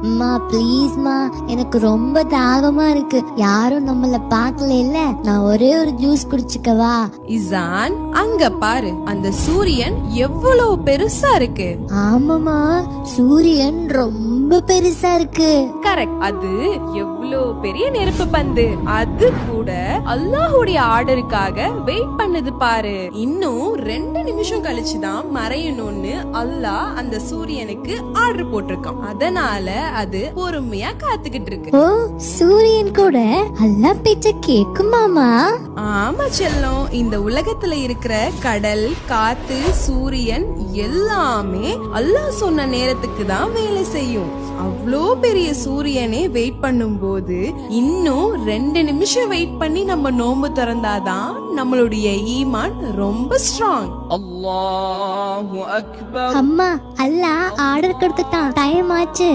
அம்மா ப்ளீஸ்மா, எனக்கு ரொம்ப தாகமா இருக்கு, யாரும் நம்மள பாக்கல இல்ல, நான் ஒரே ஒரு ஜூஸ் குடிச்சுக்கவா? இசான், அங்க பாரு, அந்த சூரியன் எவ்வளவு பெருசா இருக்கு. ஆமாமா, சூரியன் ரொம்ப பெருசா இருக்கு. கரெக்ட். அது எவ்வளவு பெரிய நெருப்பு பந்து. அது கூட அல்லாஹ்வுடைய ஆர்டருக்காக வெயிட் பண்ணுது பாரு. இன்னும் 2 நிமிஷம் கழிச்சுதான் மறையணும்னு அல்லாஹ் அந்த சூரியனுக்கு ஆர்டர் போட்டிருக்கான். அதனால அது பொறுமையா காத்துக்கிட்டு இருக்கு. ஓ, சூரியன் கூட அல்லாஹ் பேச்ச கேக்குமாமா? ஆமா செல்லம், இந்த உலகத்துல இருக்கிற கடல், காத்து, சூரியன் எல்லாமே அல்லாஹ் சொன்ன நேரத்துக்கு தான் வேலை செய்யும். அவ்வளோ பெரிய சூரியனே வெயிட் பண்ணும் போது இன்னும் 2 நிமிஷம் வெயிட் பண்ணி நம்ம நோன்பு திறந்தாதான் நம்மளுடைய ஈமான் ரொம்ப ஸ்ட்ராங். அல்லாஹு அக்பர். அம்மா, அல்லாஹ் ஆர்டர் கொடுத்துட்டான், டைம் ஆச்சு.